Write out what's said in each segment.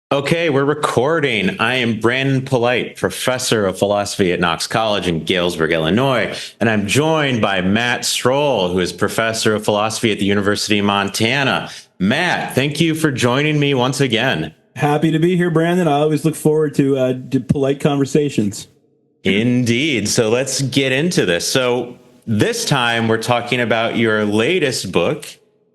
Okay, we're recording. I am Brandon Polite, professor of philosophy at Knox College in Galesburg, Illinois, and I'm joined by Matt Strohl, who is professor of philosophy at the University of Montana. Matt, thank you for joining me once again. Happy to be here, Brandon. I always look forward to polite conversations. Indeed. So let's get into this. So this time we're talking about your latest book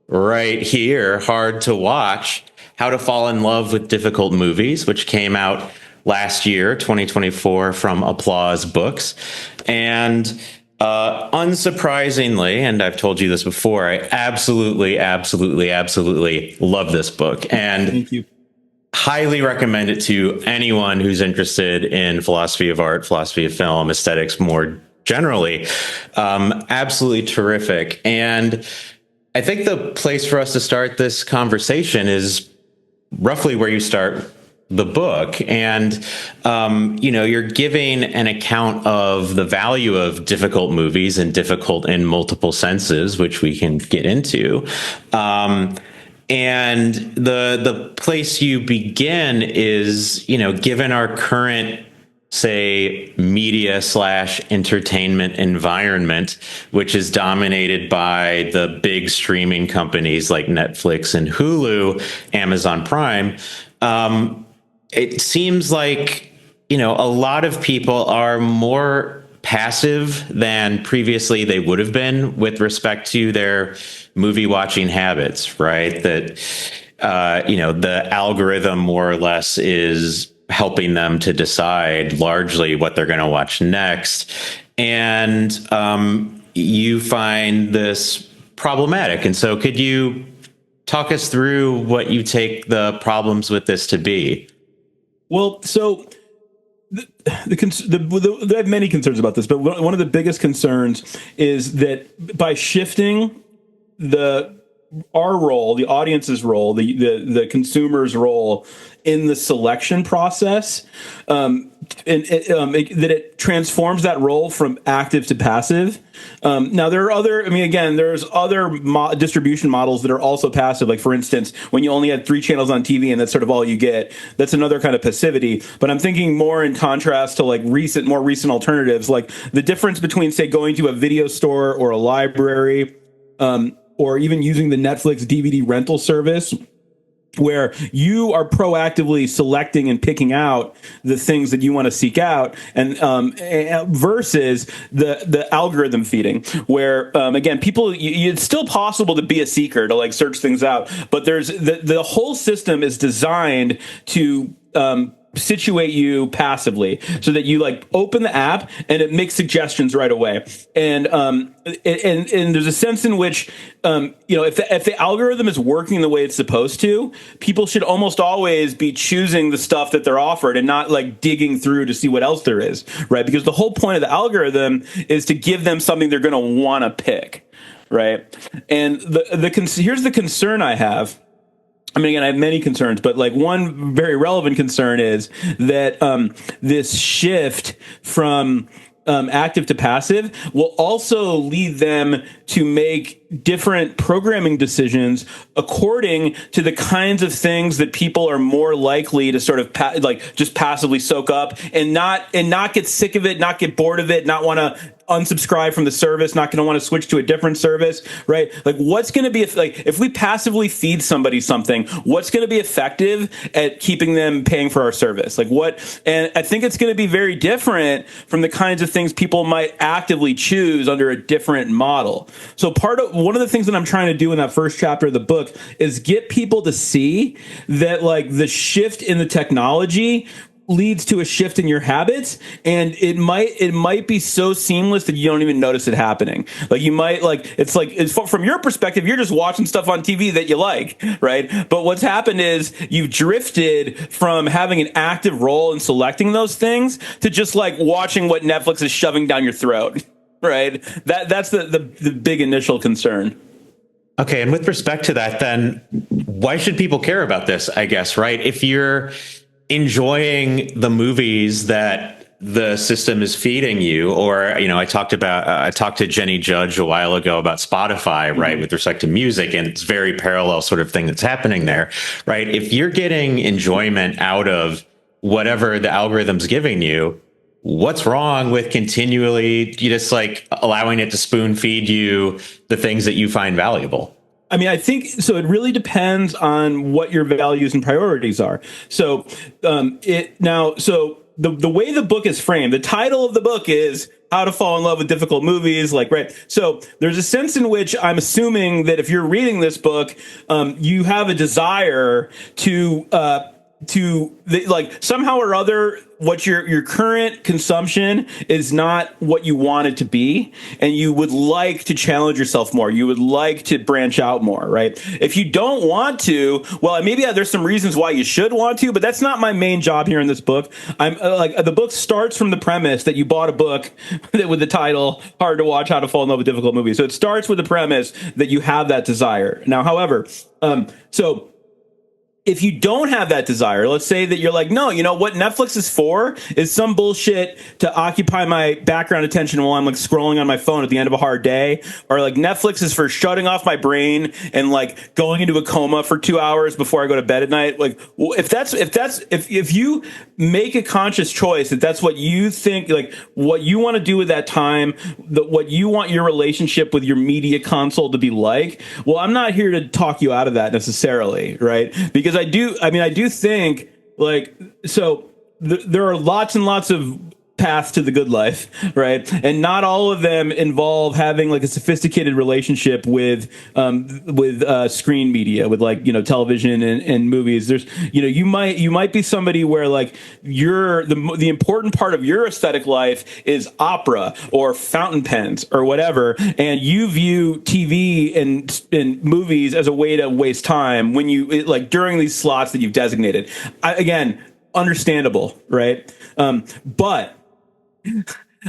right here, Hard to Watch: How to Fall in Love with Difficult Movies, which came out last year, 2024, from Applause Books. And unsurprisingly, and I've told you this before, I absolutely love this book. And thank you. Highly recommend it to anyone who's interested in philosophy of art, philosophy of film, aesthetics more generally. Absolutely terrific. And I think the place for us to start this conversation is roughly where you start the book. And, you're giving an account of the value of difficult movies, and difficult in multiple senses, which we can get into. And the place you begin is, given our current, say, media / entertainment environment, which is dominated by the big streaming companies like Netflix and Hulu, Amazon Prime, it seems like, a lot of people are more passive than previously they would have been with respect to their movie watching habits, right? That, the algorithm more or less is helping them to decide largely what they're going to watch next. And you find this problematic. And so could you talk us through what you take the problems with this to be? Well, so I have many concerns about this, but one of the biggest concerns is that by shifting our role, the audience's role, the consumer's role in the selection process, that it transforms that role from active to passive. Now there are there's other distribution models that are also passive. Like, for instance, when you only had 3 channels on TV and that's sort of all you get, that's another kind of passivity. But I'm thinking more in contrast to like more recent alternatives, like the difference between, say, going to a video store or a library, or even using the Netflix DVD rental service, where you are proactively selecting and picking out the things that you want to seek out, and versus the algorithm feeding, where again, people, it's still possible to be a seeker, to like search things out, but there's the whole system is designed to situate you passively, so that you like open the app and it makes suggestions right away. And there's a sense in which, if the algorithm is working the way it's supposed to, people should almost always be choosing the stuff that they're offered and not like digging through to see what else there is, right? Because the whole point of the algorithm is to give them something they're going to want to pick, right? And here's the concern I have. I mean, again, I have many concerns, but like one very relevant concern is that this shift from active to passive will also lead them to make different programming decisions according to the kinds of things that people are more likely to sort of just passively soak up and not get sick of it, not get bored of it, not want to unsubscribe from the service, not going to want to switch to a different service, right? Like, what's going to be if we passively feed somebody something, what's going to be effective at keeping them paying for our service? Like what? And I think it's going to be very different from the kinds of things people might actively choose under a different model. So one of the things that I'm trying to do in that first chapter of the book is get people to see that like the shift in the technology leads to a shift in your habits, and it might be so seamless that you don't even notice it happening. Like you might it's from your perspective, you're just watching stuff on TV that you like, right? But what's happened is you've drifted from having an active role in selecting those things to just like watching what Netflix is shoving down your throat, right? That's the big initial concern. Okay, and with respect to that, then why should people care about this, I guess, right? If you're enjoying the movies that the system is feeding you. Or, I talked to Jenny Judge a while ago about Spotify, right, with respect to music, and it's very parallel sort of thing that's happening there, right? If you're getting enjoyment out of whatever the algorithm's giving you, what's wrong with continually just like allowing it to spoon feed you the things that you find valuable? I mean, I think so. It really depends on what your values and priorities are. So, the way the book is framed, the title of the book is How to Fall in Love with Difficult Movies. Like, right. So there's a sense in which I'm assuming that if you're reading this book, you have a desire to somehow or other, what your current consumption is not what you want it to be, and you would like to challenge yourself more. You would like to branch out more, right? If you don't want to, well, maybe there's some reasons why you should want to, but that's not my main job here in this book. I'm the book starts from the premise that you bought a book with the title "Hard to Watch: How to Fall in Love with Difficult Movies." So it starts with the premise that you have that desire. Now, however, if you don't have that desire, let's say that you're like, no, what Netflix is for is some bullshit to occupy my background attention while I'm like scrolling on my phone at the end of a hard day, or like Netflix is for shutting off my brain and like going into a coma for 2 hours before I go to bed at night. Like, if you make a conscious choice that that's what you think, like what you want to do with that time, what you want your relationship with your media console to be like, well, I'm not here to talk you out of that necessarily, right? Because I do think there are lots and lots of paths to the good life, right? And not all of them involve having like a sophisticated relationship with screen media, with television and movies. There's, you might be somebody where like the important part of your aesthetic life is opera or fountain pens or whatever, and you view TV and movies as a way to waste time when during these slots that you've designated. Again, understandable, right? But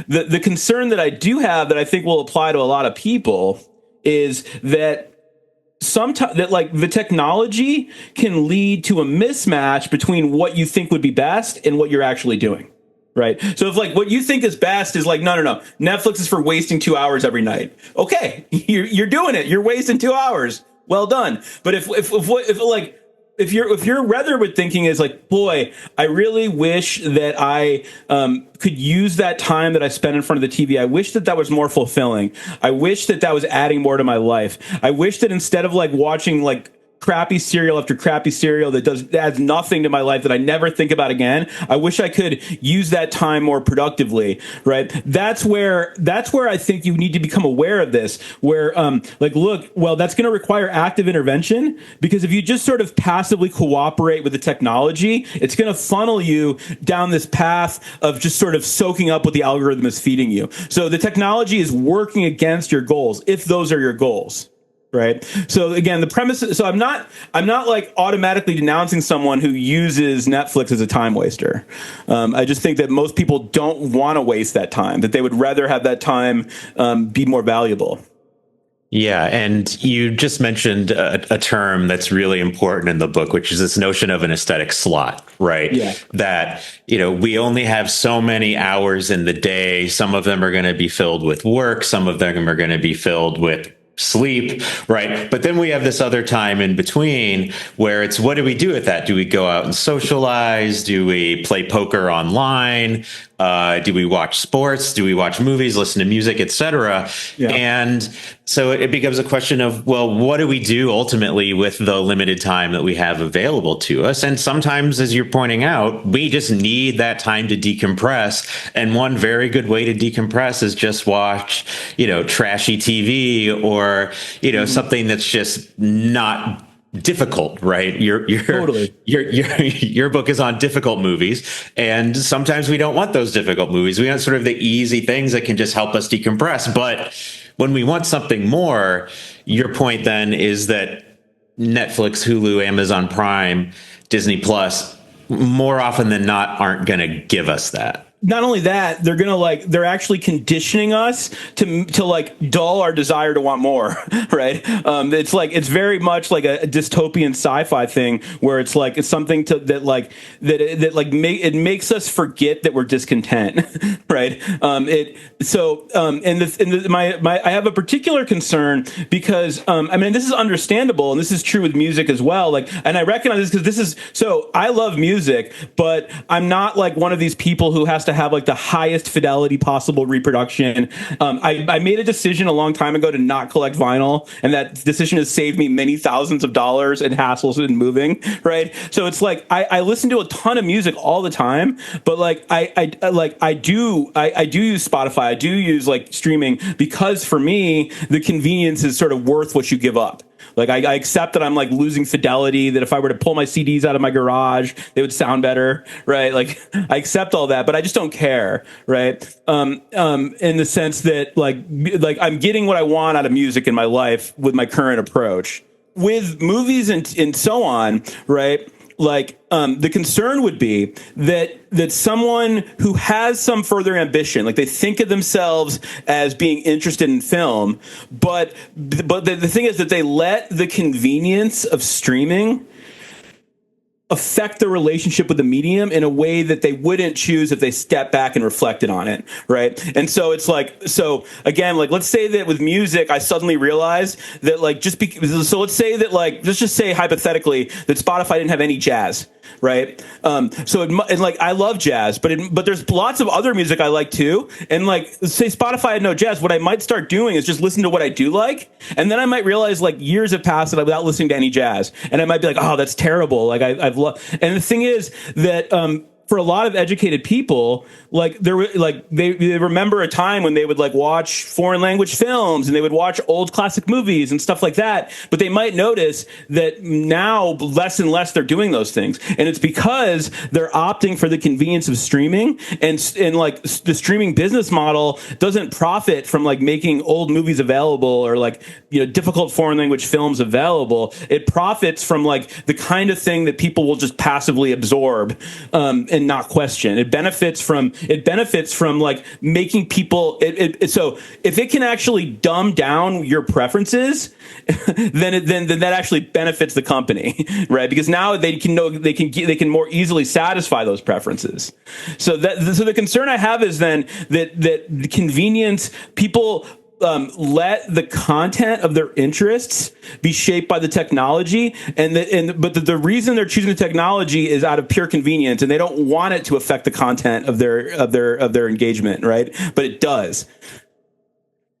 the concern that I do have that I think will apply to a lot of people is that sometimes the technology can lead to a mismatch between what you think would be best and what you're actually doing. Right. So if what you think is best is no, Netflix is for wasting 2 hours every night. OK, you're doing it. You're wasting 2 hours. Well done. But if your rather with thinking is boy, I really wish that I could use that time that I spend in front of the TV. I wish that was more fulfilling. I wish that was adding more to my life. I wish that instead of watching crappy serial after crappy serial that adds nothing to my life that I never think about again, I wish I could use that time more productively, right? That's where I think you need to become aware of this, where look, well, that's going to require active intervention, because if you just sort of passively cooperate with the technology, it's going to funnel you down this path of just sort of soaking up what the algorithm is feeding you. So the technology is working against your goals, if those are your goals. Right. So again, the premise. So I'm not automatically denouncing someone who uses Netflix as a time waster. I just think that most people don't want to waste that time, that they would rather have that time be more valuable. Yeah. And you just mentioned a term that's really important in the book, which is this notion of an aesthetic slot, right? Yeah. That, we only have so many hours in the day. Some of them are going to be filled with work. Some of them are going to be filled with sleep, right? But then we have this other time in between where it's, what do we do with that? Do we go out and socialize? Do we play poker online? Do we watch sports? Do we watch movies, listen to music, etc.? Yeah. And so it becomes a question of, well, what do we do ultimately with the limited time that we have available to us? And sometimes, as you're pointing out, we just need that time to decompress. And one very good way to decompress is just watch, trashy TV or, something that's just not difficult, right? Totally. Your book is on difficult movies, and sometimes we don't want those difficult movies. We want sort of the easy things that can just help us decompress. But when we want something more, your point then is that Netflix, Hulu, Amazon Prime, Disney Plus, more often than not, aren't going to give us that. not only that, they're actually conditioning us to like dull our desire to want more, right? It's very much like a dystopian sci-fi thing where it's like it's something it makes us forget that we're discontent, right? I have a particular concern because I mean, this is understandable and this is true with music as well. Like, and I recognize this because I love music, but I'm not like one of these people who has to have like the highest fidelity possible reproduction. I made a decision a long time ago to not collect vinyl, and that decision has saved me many thousands of dollars and hassles in moving. Right, so it's like I listen to a ton of music all the time, but like I do use Spotify. I do use like streaming because for me the convenience is sort of worth what you give up. Like I accept that I'm like losing fidelity, that if I were to pull my CDs out of my garage, they would sound better, right? Like I accept all that, but I just don't care, right? In the sense that like I'm getting what I want out of music in my life with my current approach. With movies and so on, right? Like the concern would be that someone who has some further ambition, like they think of themselves as being interested in film, but the thing is that they let the convenience of streaming affect the relationship with the medium in a way that they wouldn't choose if they step back and reflected on it, right? And so it's like, so again, like let's say that with music, I suddenly realized that like so let's say that like let's just say hypothetically that Spotify didn't have any jazz, right? And like I love jazz, but there's lots of other music I like too, and like say Spotify had no jazz, what I might start doing is just listen to what I do like, and then I might realize like years have passed without listening to any jazz, and I might be like, oh, that's terrible. Like and the thing is that for a lot of educated people, like they remember a time when they would like watch foreign language films and they would watch old classic movies and stuff like that. But they might notice that now less and less they're doing those things, and it's because they're opting for the convenience of streaming, and like the streaming business model doesn't profit from like making old movies available or like difficult foreign language films available. It profits from like the kind of thing that people will just passively absorb and not question. It benefits from like making people. So if it can actually dumb down your preferences, then that actually benefits the company, right? Because now they can more easily satisfy those preferences. So the concern I have is then that the convenience people. Let the content of their interests be shaped by the technology, but the reason they're choosing the technology is out of pure convenience, and they don't want it to affect the content of their engagement, right? But it does.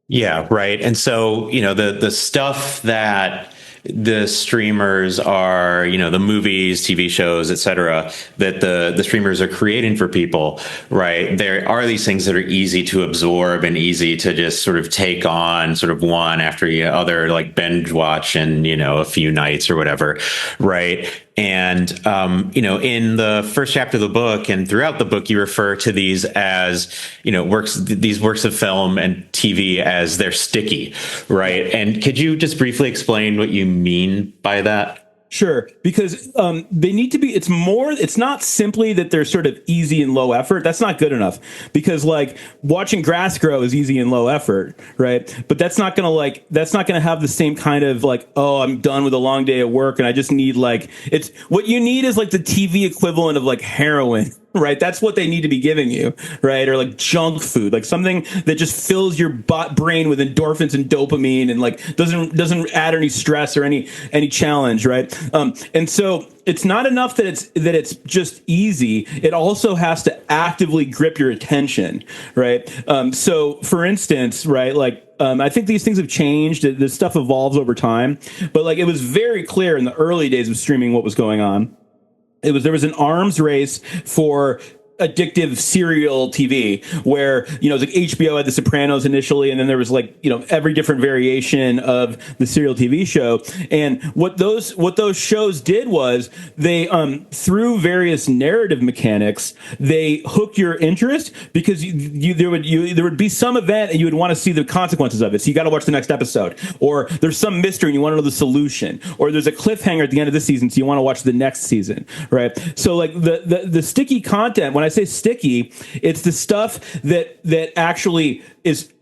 Yeah, right. And so the stuff that the streamers are, the movies, TV shows, etc., that the streamers are creating for people, right? There are these things that are easy to absorb and easy to just sort of take on sort of one after the other, like binge watch in, a few nights or whatever, right? And, in the first chapter of the book and throughout the book, you refer to these as, these works of film and TV as they're sticky, right? And could you just briefly explain what you mean by that? Sure, because they need to be. It's not simply that they're sort of easy and low effort. That's not good enough, because like watching grass grow is easy and low effort, right? But that's not gonna have the same kind of like, oh, I'm done with a long day of work and I just need it's what you need is like the TV equivalent of like heroin. Right, that's what they need to be giving you, right? Or like junk food, like something that just fills your brain with endorphins and dopamine, and like doesn't add any stress or any challenge, right? And so it's not enough that it's just easy. It also has to actively grip your attention, right? So, for instance, right, like. I think these things have changed. This stuff evolves over time, but like it was very clear in the early days of streaming what was going on. There was an arms race for addictive serial TV where, it was like HBO had The Sopranos initially, and then there was like, every different variation of the serial TV show. And what those shows did was they, through various narrative mechanics, they hook your interest because there would be some event and you would want to see the consequences of it. So you got to watch the next episode, or there's some mystery and you want to know the solution, or there's a cliffhanger at the end of this season. So you want to watch the next season. Right. So like the sticky content, when when I say sticky, it's the stuff that actually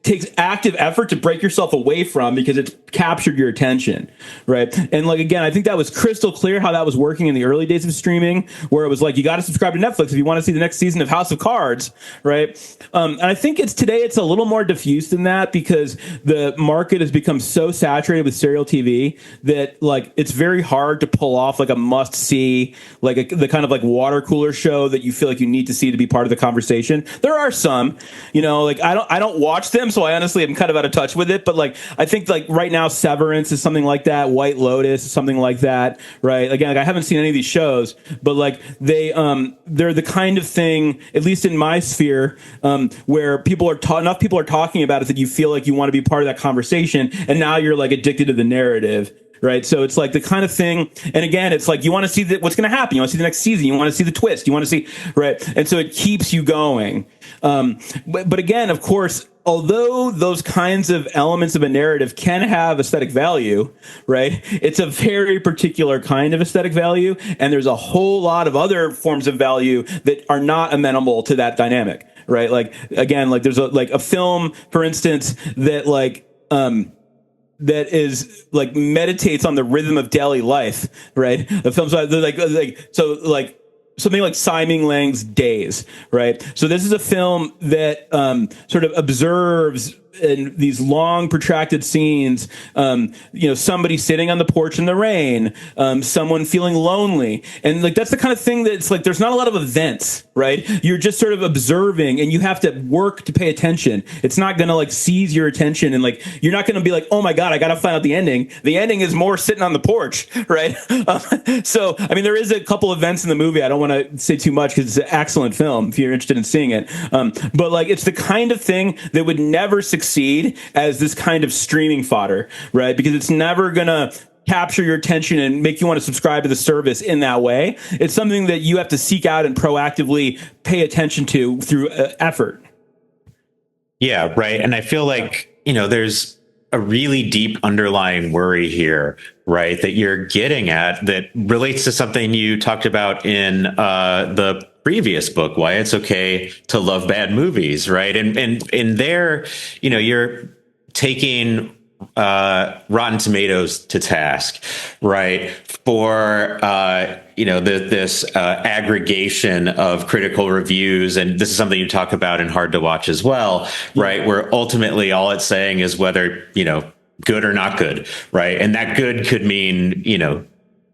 takes active effort to break yourself away from because it's captured your attention, right? And like, again, I think that was crystal clear how that was working in the early days of streaming, where it was like, you got to subscribe to Netflix if you want to see the next season of House of Cards, right? And I think today it's a little more diffuse than that, because the market has become so saturated with serial TV that like it's very hard to pull off like a must see, like the kind of like water cooler show that you feel like you need to see to be part of the conversation. There are some, like I don't watch them, so I honestly am kind of out of touch with it. But like, I think like right now Severance is something like that. White Lotus is something like that, right? Again, like, I haven't seen any of these shows, but like they're the kind of thing, at least in my sphere, where enough people are talking about it that you feel like you want to be part of that conversation, and now you're like addicted to the narrative. Right. So it's like the kind of thing. And again, it's like you want to see what's going to happen. You want to see the next season. You want to see the twist. You want to see. Right. And so it keeps you going. But again, of course, although those kinds of elements of a narrative can have aesthetic value, right, it's a very particular kind of aesthetic value. And there's a whole lot of other forms of value that are not amenable to that dynamic. Right. Like, again, like there's a film, for instance, that that is like meditates on the rhythm of daily life, right? The film's like something like Tsai Ming-liang's Days, right? So this is a film that sort of observes in these long protracted scenes, somebody sitting on the porch in the rain, someone feeling lonely. And like, that's the kind of thing that's like, there's not a lot of events, right? You're just sort of observing, and you have to work to pay attention. It's not going to like seize your attention. And like, you're not going to be like, oh my God, I got to find out the ending. The ending is more sitting on the porch, right? So, I mean, there is a couple events in the movie. I don't want to say too much because it's an excellent film if you're interested in seeing it. But like, it's the kind of thing that would never succeed as this kind of streaming fodder, right? Because it's never going to capture your attention and make you want to subscribe to the service in that way. It's something that you have to seek out and proactively pay attention to through effort. Yeah, right. And I feel like, there's a really deep underlying worry here, right, that you're getting at that relates to something you talked about in the previous book, Why It's Okay to Love Bad Movies, right? And in there, you're taking Rotten Tomatoes to task, right, for this aggregation of critical reviews, and this is something you talk about in Hard to Watch as well, right? Where ultimately all it's saying is whether good or not good, right? And that good could mean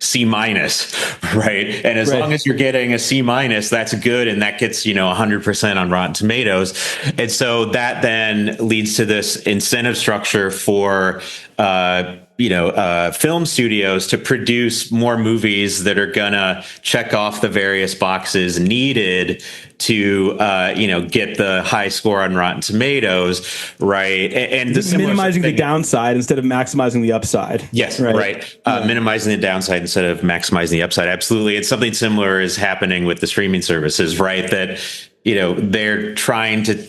C-, right? And as long as you're getting a C-, that's good. And that gets, 100% on Rotten Tomatoes. And so that then leads to this incentive structure for, film studios to produce more movies that are gonna check off the various boxes needed to, get the high score on Rotten Tomatoes, right? And minimizing the downside instead of maximizing the upside. Yes, right. Minimizing the downside instead of maximizing the upside. Absolutely. And something similar is happening with the streaming services, right? That, they're trying to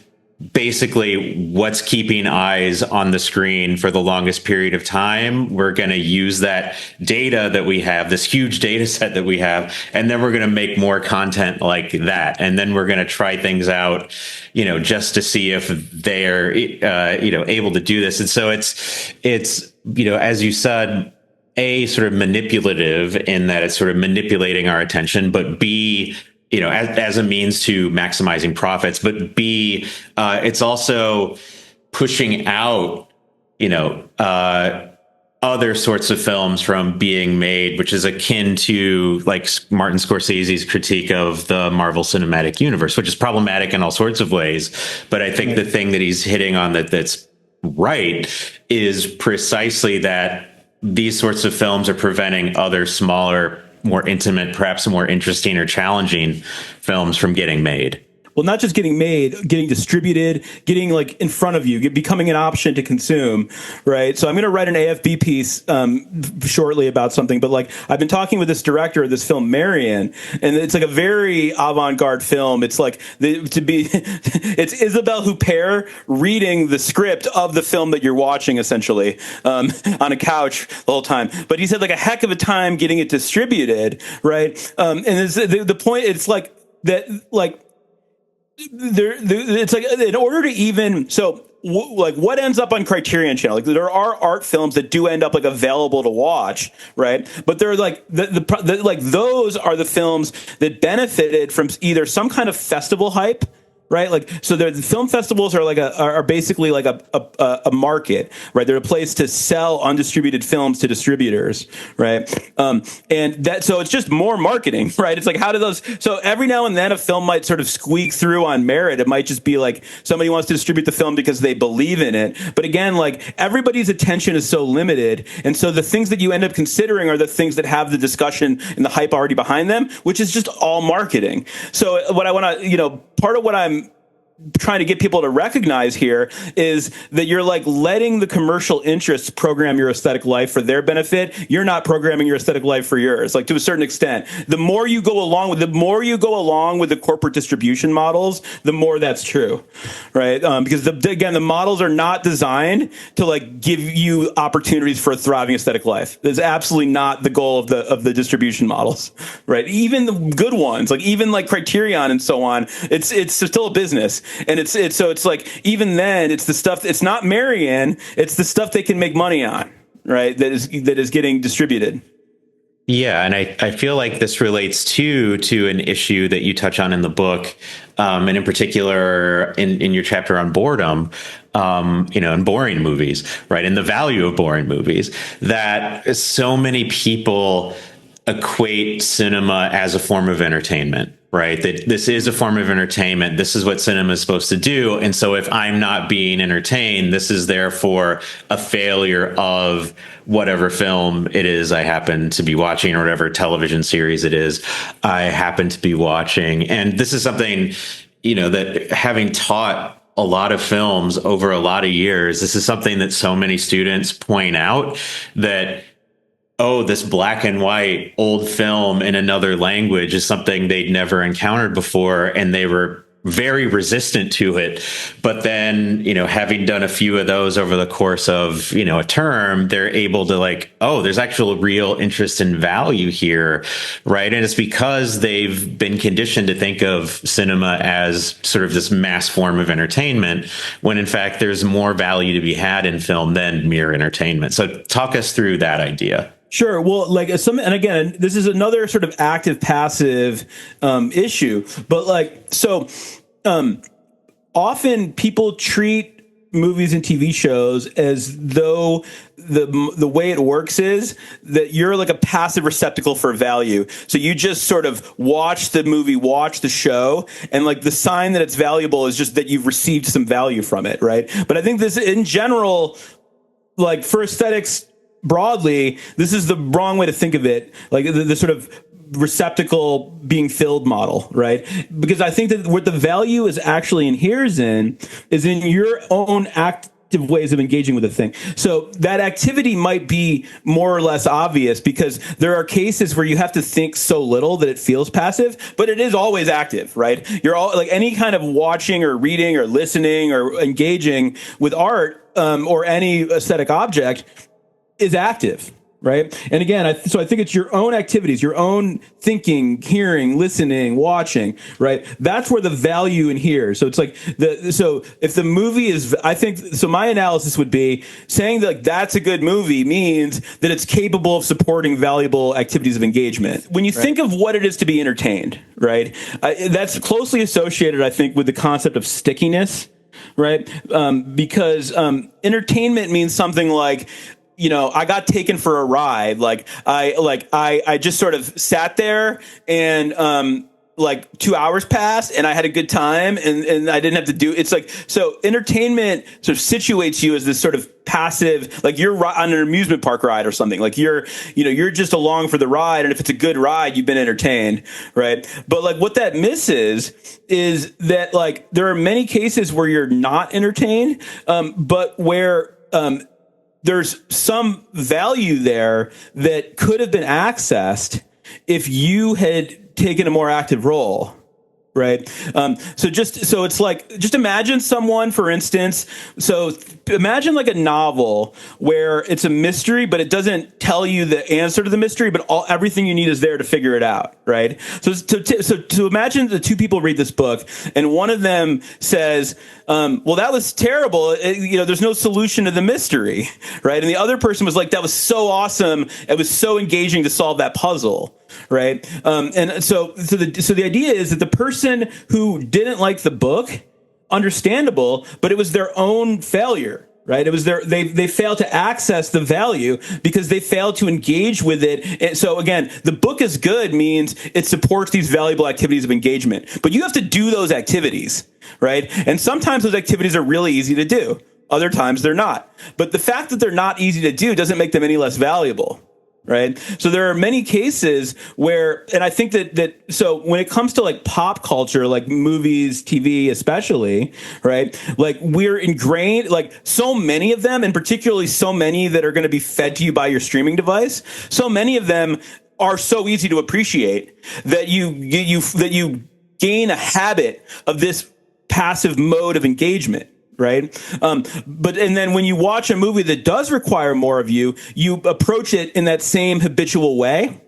basically what's keeping eyes on the screen for the longest period of time. We're going to use that data that we have, this huge data set that we have, and then we're going to make more content like that. And then we're going to try things out, just to see if they're, able to do this. And so it's, as you said, A, sort of manipulative in that it's sort of manipulating our attention, but B, as a means to maximizing profits, but B, it's also pushing out, other sorts of films from being made, which is akin to like Martin Scorsese's critique of the Marvel Cinematic Universe, which is problematic in all sorts of ways. But I think the thing that he's hitting on that's right is precisely that these sorts of films are preventing other smaller, more intimate, perhaps more interesting or challenging films from getting made. Well, not just getting made, getting distributed, getting like in front of you, becoming an option to consume, right? So I'm going to write an AFB piece shortly about something, but like I've been talking with this director of this film, Marianne, and it's like a very avant-garde film. It's like it's Isabelle Huppert reading the script of the film that you're watching, essentially, on a couch the whole time. But he's had like a heck of a time getting it distributed, right? And it's, the point, it's like that, like, it's like in order to even like what ends up on Criterion Channel, like there are art films that do end up like available to watch, right? But they're like like those are the films that benefited from either some kind of festival hype, right? Like, so the film festivals are like are basically like a market, right? They're a place to sell undistributed films to distributors, right? And that, so it's just more marketing, right? It's like, how do those, so every now and then a film might sort of squeak through on merit. It might just be like somebody wants to distribute the film because they believe in it. But again, like everybody's attention is so limited. And so the things that you end up considering are the things that have the discussion and the hype already behind them, which is just all marketing. So what I want to, part of what I'm trying to get people to recognize here is that you're like letting the commercial interests program your aesthetic life for their benefit. You're not programming your aesthetic life for yours, like to a certain extent. The more you go along with the corporate distribution models, the more that's true, right? Because again, the models are not designed to like give you opportunities for a thriving aesthetic life. That's absolutely not the goal of the distribution models, right? Even the good ones, like even like Criterion and so on, it's still a business. And it's like, even then it's the stuff, it's not Marianne, it's the stuff they can make money on, right? That is getting distributed. Yeah, and I feel like this relates to an issue that you touch on in the book, and in particular in your chapter on boredom, and boring movies, right? And the value of boring movies, that so many people equate cinema as a form of entertainment, right? That this is a form of entertainment. This is what cinema is supposed to do. And so if I'm not being entertained, this is therefore a failure of whatever film it is I happen to be watching, or whatever television series it is I happen to be watching. And this is something, that having taught a lot of films over a lot of years, this is something that so many students point out, that this black and white old film in another language is something they'd never encountered before, and they were very resistant to it. But then, having done a few of those over the course of, a term, they're able to like, there's actual real interest and value here, right? And it's because they've been conditioned to think of cinema as sort of this mass form of entertainment, when in fact there's more value to be had in film than mere entertainment. So talk us through that idea. Sure. Well, like and again, this is another sort of active passive issue, but often people treat movies and TV shows as though the way it works is that you're like a passive receptacle for value. So you just sort of watch the movie, watch the show, and like the sign that it's valuable is just that you've received some value from it, right? But I think this in general, like for aesthetics broadly, this is the wrong way to think of it, like the sort of receptacle being filled model, right? Because I think that what the value is actually inheres in is in your own active ways of engaging with the thing. So that activity might be more or less obvious, because there are cases where you have to think so little that it feels passive, but it is always active, right? You're all like any kind of watching or reading or listening or engaging with art or any aesthetic object is active, right? And again, I think it's your own activities, your own thinking, hearing, listening, watching, right? That's where the value in here. So it's like so if the movie is, my analysis would be saying that like, that's a good movie means that it's capable of supporting valuable activities of engagement. When you think of what it is to be entertained, right? That's closely associated, I think, with the concept of stickiness, right? Because entertainment means something like, I got taken for a ride. I just sort of sat there and, 2 hours passed and I had a good time and I didn't have to do, it's like, so entertainment sort of situates you as this sort of passive, like you're on an amusement park ride or something, like you're just along for the ride. And if it's a good ride, you've been entertained. Right. But like what that misses is that like, there are many cases where you're not entertained, but where, there's some value there that could have been accessed if you had taken a more active role, Right. So it's like, just imagine someone, for instance, imagine like a novel where it's a mystery, but it doesn't tell you the answer to the mystery, but everything you need is there to figure it out. Right. So imagine the two people read this book and one of them says, well, that was terrible. There's no solution to the mystery. Right. And the other person was like, that was so awesome. It was so engaging to solve that puzzle. Right. And so the idea is that the person who didn't like the book, understandable, but it was their own failure. Right. It was they failed to access the value because they failed to engage with it. And so again, the book is good means it supports these valuable activities of engagement, but you have to do those activities. Right. And sometimes those activities are really easy to do. Other times they're not. But the fact that they're not easy to do doesn't make them any less valuable. Right. So there are many cases where, and I think so when it comes to like pop culture, like movies, TV, especially, right, like we're ingrained, like so many of them, and particularly so many that are going to be fed to you by your streaming device. So many of them are so easy to appreciate that you gain a habit of this passive mode of engagement. Right. And then when you watch a movie that does require more of you, you approach it in that same habitual way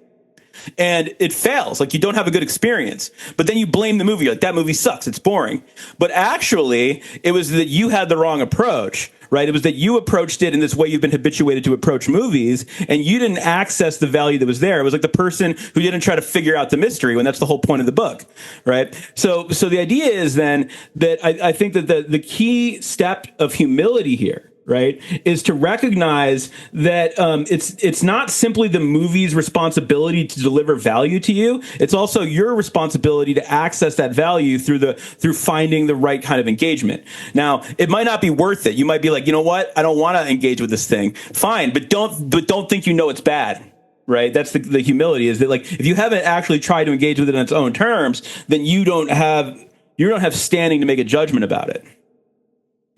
and it fails. Like you don't have a good experience, but then you blame the movie. Like that movie sucks. It's boring. But actually it was that you had the wrong approach. Right. It was that you approached it in this way you've been habituated to approach movies and you didn't access the value that was there. It was like the person who didn't try to figure out the mystery when that's the whole point of the book. Right. So the idea is then that I think that the key step of humility here, right, is to recognize that it's not simply the movie's responsibility to deliver value to you. It's also your responsibility to access that value through finding the right kind of engagement. Now, it might not be worth it. You might be like, you know what? I don't want to engage with this thing. Fine, but don't think you know it's bad. Right. That's the humility, is that like if you haven't actually tried to engage with it on its own terms, then you don't have standing to make a judgment about it.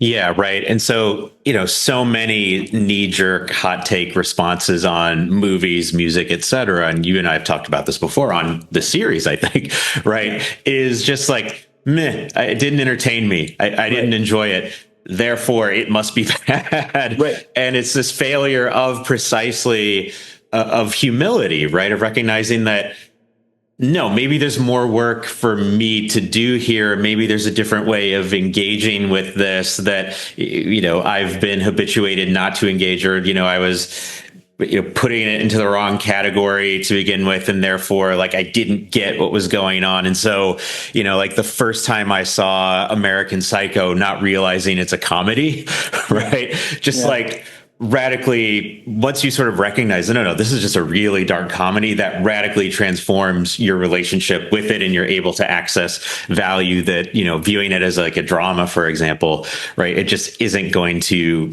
Yeah, right. And so, so many knee-jerk hot take responses on movies, music, etc. And you and I have talked about this before on the series, I think, right? Is just like, meh, it didn't entertain me. I didn't enjoy it. Therefore, it must be bad. Right. And it's this failure of precisely of humility, right? Of recognizing that, no, maybe there's more work for me to do here. Maybe there's a different way of engaging with this that, I've been habituated not to engage, or, I was, putting it into the wrong category to begin with. And therefore, like, I didn't get what was going on. And so, like the first time I saw American Psycho, not realizing it's a comedy, right? Just like, radically, once you sort of recognize, no, this is just a really dark comedy, that radically transforms your relationship with it, and you're able to access value that, viewing it as like a drama, for example, right? It just isn't going to,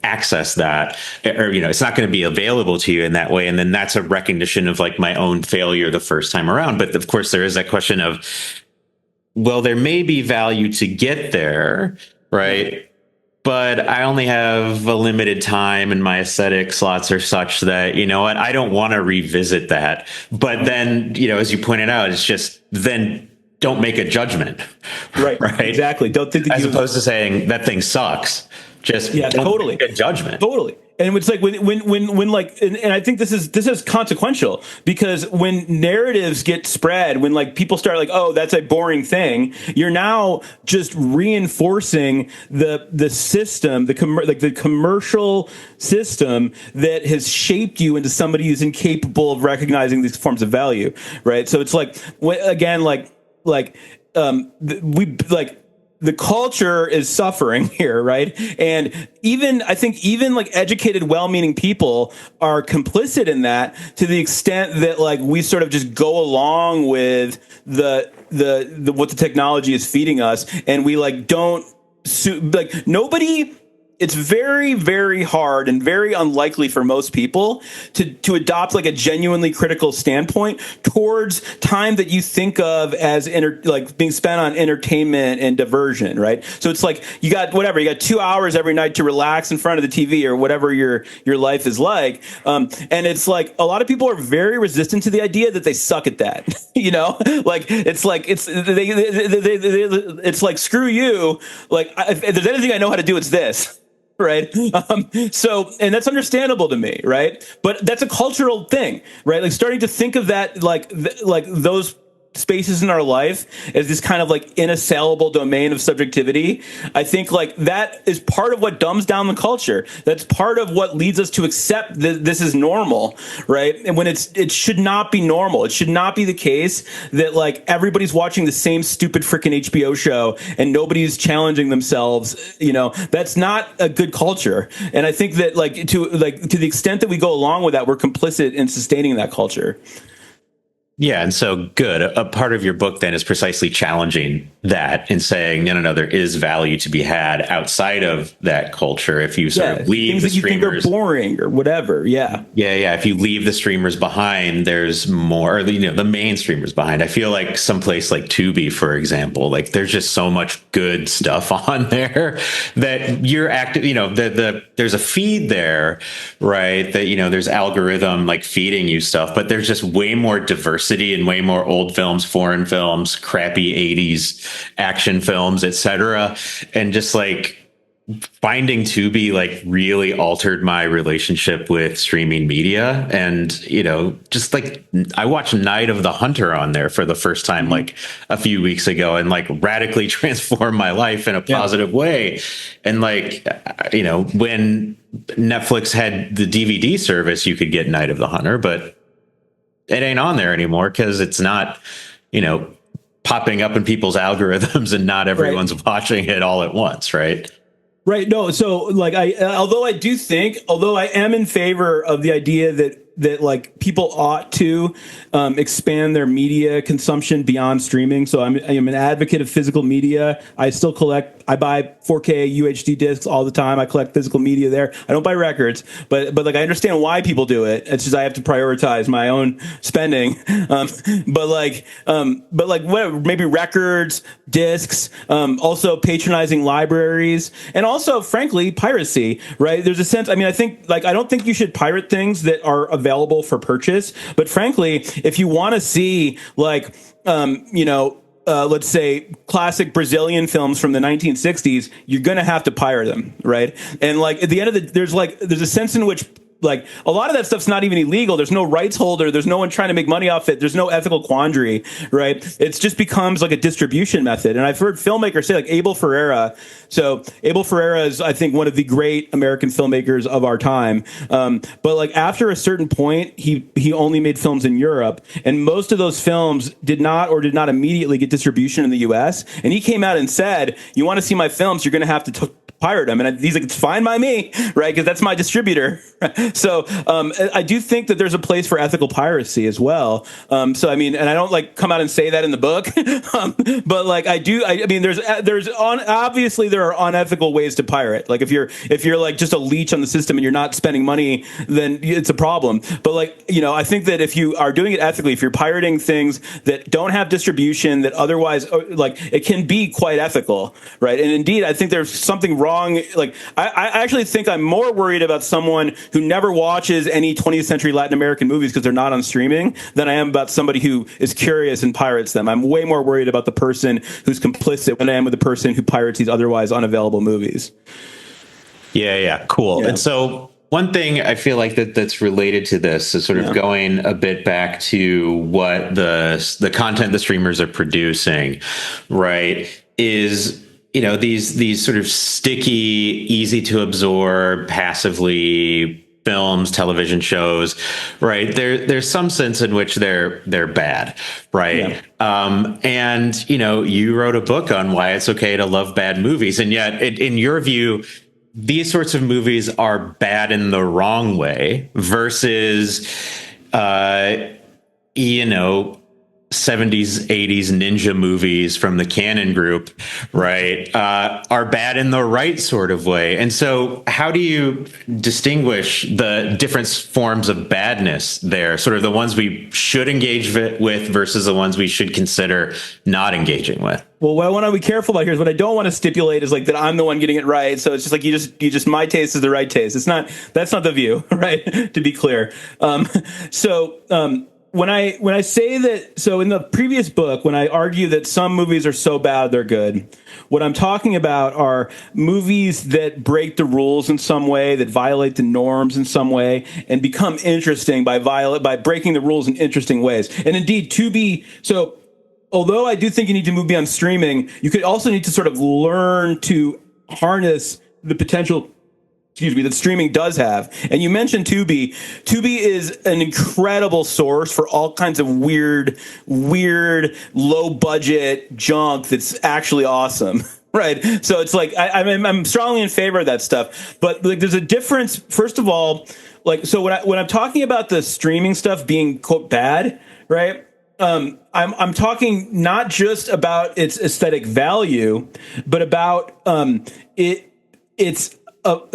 access that, or, it's not going to be available to you in that way. And then that's a recognition of like my own failure the first time around. But of course, there is that question of, well, there may be value to get there, right? But I only have a limited time and my aesthetic slots are such that, what, I don't want to revisit that. But then, as you pointed out, it's just, then don't make a judgment. Right. Right. Exactly. Don't think that as opposed to saying that thing sucks. Just totally make a judgment. Totally. And it's like when like, and I think this is consequential, because when narratives get spread, when like people start like, oh, that's a boring thing, you're now just reinforcing the system, the commercial system that has shaped you into somebody who's incapable of recognizing these forms of value, right? So it's like, again, the culture is suffering here, right? And I think even like educated, well-meaning people are complicit in that, to the extent that like we sort of just go along with the what the technology is feeding us, and we like don't like nobody it's very, very hard and very unlikely for most people to adopt like a genuinely critical standpoint towards time that you think of as like being spent on entertainment and diversion, right? So it's like you got 2 hours every night to relax in front of the TV or whatever your life is like, and it's like a lot of people are very resistant to the idea that they suck at that. Like it's like screw you. Like if there's anything I know how to do, it's this. Right. So, and that's understandable to me. Right. But that's a cultural thing, right? Like starting to think of that, like those spaces in our life as this kind of like inassailable domain of subjectivity. I think like that is part of what dumbs down the culture. That's part of what leads us to accept that this is normal, right? And when it should not be normal. It should not be the case that like everybody's watching the same stupid freaking HBO show and nobody's challenging themselves. That's not a good culture. And I think that to the extent that we go along with that, we're complicit in sustaining that culture. Yeah, and so good. A part of your book then is precisely challenging that and saying, no, there is value to be had outside of that culture. If you sort of leave the streamers, you think are boring or whatever, yeah. If you leave the streamers behind, there's more. The main streamers behind. I feel like someplace like Tubi, for example, like there's just so much good stuff on there that you're active. There's a feed there, right? That there's algorithm like feeding you stuff, but there's just way more diversity and way more old films, foreign films, crappy 80s action films, etc. And just like finding Tubi like really altered my relationship with streaming media. And, just like I watched Night of the Hunter on there for the first time, like a few weeks ago, and like radically transformed my life in a positive way. And like, when Netflix had the DVD service, you could get Night of the Hunter, but it ain't on there anymore because it's not, popping up in people's algorithms and not everyone's watching it all at once. Right. Right. No. So like although I am in favor of the idea that like people ought to expand their media consumption beyond streaming. So I'm an advocate of physical media. I still I buy 4K UHD discs all the time. I collect physical media there. I don't buy records, but like I understand why people do it. It's just I have to prioritize my own spending. But whatever, maybe records, discs, also patronizing libraries, and also frankly piracy. Right? There's a sense. I think I don't think you should pirate things that are available for purchase. But frankly, if you want to see let's say classic Brazilian films from the 1960s, you're going to have to pirate them, right? And like at the end of there's a sense in which like a lot of that stuff's not even illegal. There's no rights holder. There's no one trying to make money off it. There's no ethical quandary, right? It just becomes like a distribution method. And I've heard filmmakers say like Abel Ferrara. So Abel Ferrara is, I think, one of the great American filmmakers of our time. But like after a certain point, he only made films in Europe, and most of those films did not immediately get distribution in the U.S. And he came out and said, "You want to see my films? You're going to have to pirate them." And he's like, "It's fine by me," right? Because that's my distributor. So I do think that there's a place for ethical piracy as well. And I don't like come out and say that in the book, but like I do. Obviously there are unethical ways to pirate. Like if you're like just a leech on the system and you're not spending money, then it's a problem. But like I think that if you are doing it ethically, if you're pirating things that don't have distribution, that otherwise like it can be quite ethical, right? And indeed, I think there's something wrong. Like I actually think I'm more worried about someone who never watches any 20th century Latin American movies because they're not on streaming than I am about somebody who is curious and pirates them. I'm way more worried about the person who's complicit than I am with the person who pirates these otherwise unavailable movies. Yeah. Cool. Yeah. And so one thing I feel like that's related to this is sort of going a bit back to what the content the streamers are producing, right? Is these sort of sticky, easy to absorb, passively films, television shows, right? There's some sense in which they're bad, right? Yeah. And you wrote a book on why it's okay to love bad movies, and yet, in your view, these sorts of movies are bad in the wrong way versus, 70s, 80s ninja movies from the Canon Group, right, are bad in the right sort of way. And so how do you distinguish the different forms of badness there, sort of the ones we should engage with versus the ones we should consider not engaging with? Well, what I want to be careful about here is what I don't want to stipulate is like that I'm the one getting it right. So it's just like you just my taste is the right taste. That's not the view, right? To be clear. When I say that, so in the previous book, when I argue that some movies are so bad they're good, what I'm talking about are movies that break the rules in some way, that violate the norms in some way, and become interesting by breaking the rules in interesting ways. And indeed, Tubi. So, although I do think you need to move beyond streaming, you could also need to sort of learn to harness the potential, that streaming does have. And you mentioned Tubi. Tubi is an incredible source for all kinds of weird, low budget junk that's actually awesome. Right. So it's like, I'm strongly in favor of that stuff, but like, there's a difference. First of all, like, so when I'm talking about the streaming stuff being quote bad, right? I'm talking not just about its aesthetic value, but about,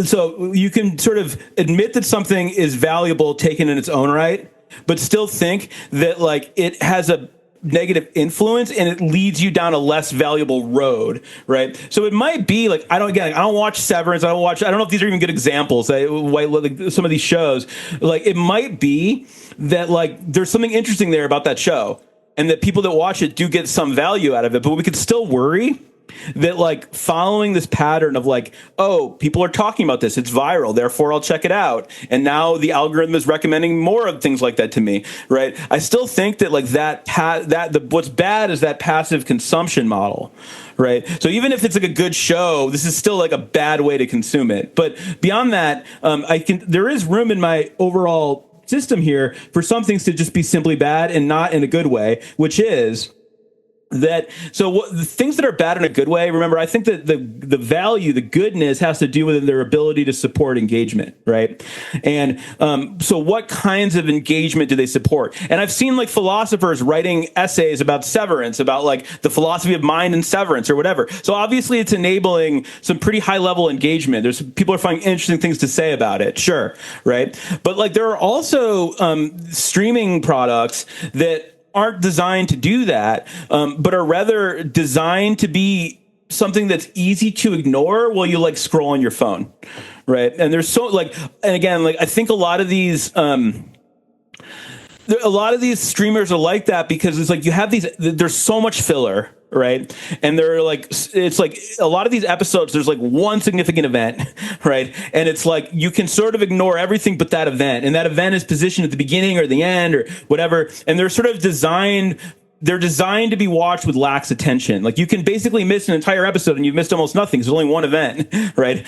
so you can sort of admit that something is valuable taken in its own right, but still think that like it has a negative influence and it leads you down a less valuable road, right? So it might be like, I don't watch Severance. I don't know if these are even good examples. Like some of these shows, like it might be that like there's something interesting there about that show and that people that watch it do get some value out of it, but we could still worry that like following this pattern of like, oh, people are talking about this, it's viral, therefore I'll check it out, and now the algorithm is recommending more of things like that to me, right? I still think that like what's bad is that passive consumption model, right? So even if it's like a good show, this is still like a bad way to consume it. But beyond that, there is room in my overall system here for some things to just be simply bad and not in a good way, which is that, so the things that are bad in a good way, remember, I think that the value, the goodness has to do with their ability to support engagement, right? And so what kinds of engagement do they support? And I've seen like philosophers writing essays about Severance, about like the philosophy of mind and Severance or whatever. So obviously it's enabling some pretty high level engagement. There's people are finding interesting things to say about it, sure, right? But like there are also streaming products that aren't designed to do that, but are rather designed to be something that's easy to ignore while you like scroll on your phone, right? And there's so like, and again, like I think a lot of these streamers are like that because it's like you have there's so much filler, right? And they're like, it's like a lot of these episodes, there's like one significant event, right? And it's like you can sort of ignore everything but that event. And that event is positioned at the beginning or the end or whatever. And they're sort of designed to be watched with lax attention. Like you can basically miss an entire episode and you've missed almost nothing. There's only one event, right?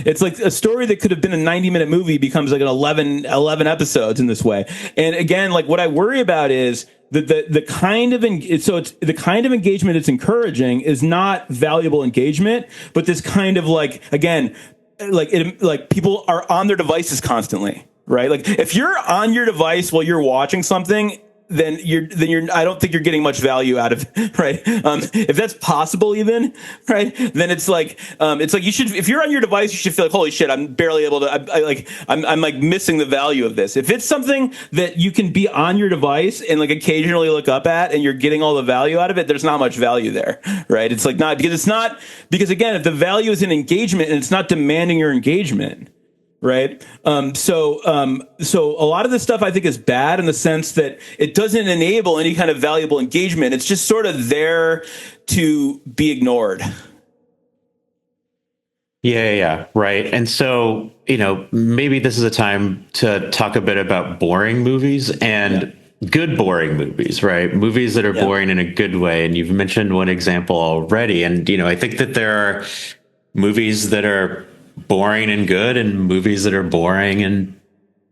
It's like a story that could have been a 90-minute movie becomes like an 11 episodes in this way. And again, like what I worry about is the kind of engagement it's encouraging is not valuable engagement, but this kind of like, again, like people are on their devices constantly, right? Like if you're on your device while you're watching something, then you're I don't think you're getting much value out of it, right? If that's possible even, right? Then it's like you should, if you're on your device, you should feel like, holy shit, I'm barely able to, I'm like missing the value of this. If it's something that you can be on your device and like occasionally look up at and you're getting all the value out of it, there's not much value there, right? It's like because again, if the value is in engagement and it's not demanding your engagement, right? So a lot of this stuff I think is bad in the sense that it doesn't enable any kind of valuable engagement. It's just sort of there to be ignored. Yeah, right. And so, maybe this is a time to talk a bit about boring movies and good boring movies, right? Movies that are boring in a good way. And you've mentioned one example already. And, I think that there are movies that are boring and good and movies that are boring and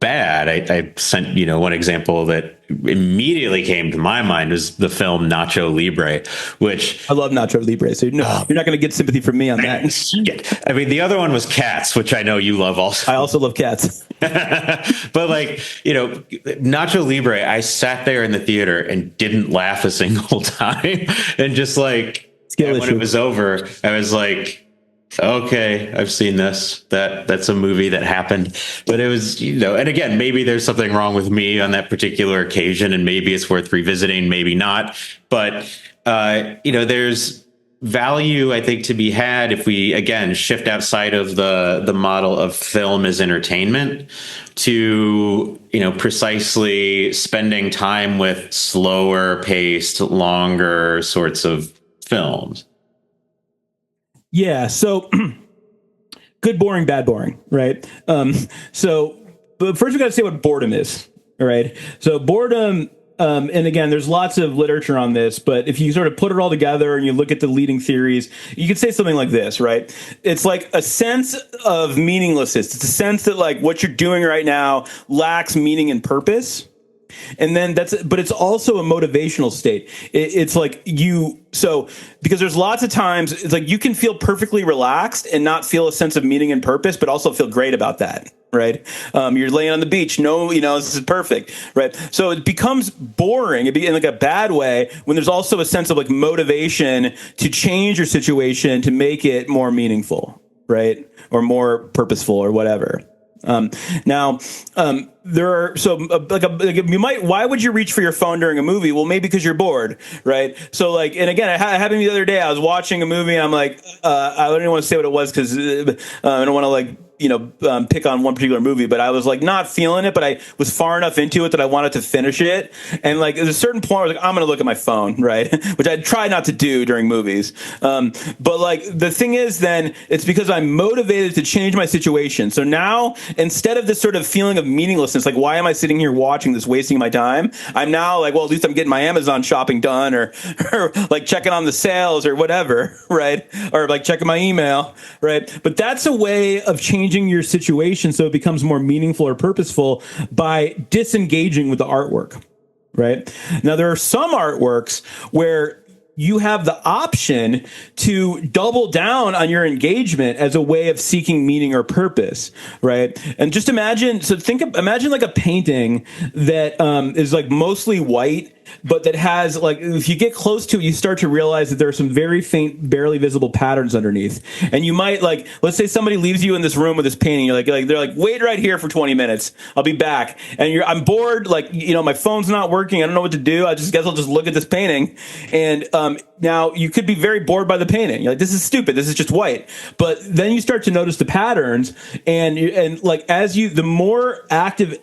bad. I sent, one example that immediately came to my mind was the film Nacho Libre, which I love Nacho Libre. So you're not going to get sympathy from me on that. I mean, the other one was Cats, which I know you love also. I also love Cats. But like, Nacho Libre, I sat there in the theater and didn't laugh a single time. And just like, when it was over, I was like, okay, I've seen this. That's a movie that happened. But it was, and again, maybe there's something wrong with me on that particular occasion, and maybe it's worth revisiting, maybe not. But, there's value, I think, to be had if we, again, shift outside of the model of film as entertainment to, precisely spending time with slower paced, longer sorts of films. Yeah. So good, boring, bad, boring. Right. But first we got to say what boredom is. All right. So boredom, and again, there's lots of literature on this, but if you sort of put it all together and you look at the leading theories, you could say something like this, right? It's like a sense of meaninglessness. It's a sense that like what you're doing right now lacks meaning and purpose. And then but it's also a motivational state. It's like because there's lots of times it's like you can feel perfectly relaxed and not feel a sense of meaning and purpose, but also feel great about that. Right. You're laying on the beach. No, this is perfect. Right. So it becomes boring in like a bad way when there's also a sense of like motivation to change your situation to make it more meaningful. Right. Or more purposeful or whatever. There are why would you reach for your phone during a movie? Well, maybe because you're bored, right? So like, and again, it happened the other day. I was watching a movie and I'm like, I don't even want to say what it was because I don't want to like, pick on one particular movie, but I was like not feeling it, but I was far enough into it that I wanted to finish it. And like, at a certain point, I was like, I'm going to look at my phone, right? Which I try not to do during movies. But like, the thing is then it's because I'm motivated to change my situation. So now instead of this sort of feeling of meaninglessness, like, why am I sitting here watching this, wasting my time? I'm now like, well, at least I'm getting my Amazon shopping done or like checking on the sales or whatever, right? Or like checking my email, right? But that's a way of changing your situation so it becomes more meaningful or purposeful by disengaging with the artwork, right? Now, there are some artworks where you have the option to double down on your engagement as a way of seeking meaning or purpose, right? And just imagine like a painting that is like mostly white, but that has like, if you get close to it, you start to realize that there are some very faint, barely visible patterns underneath. And you might like, let's say somebody leaves you in this room with this painting. You're they're like, wait right here for 20 minutes. I'll be back. And I'm bored. Like, my phone's not working. I don't know what to do. I guess I'll just look at this painting. And, now you could be very bored by the painting. You're like, this is stupid. This is just white. But then you start to notice the patterns and like, the more active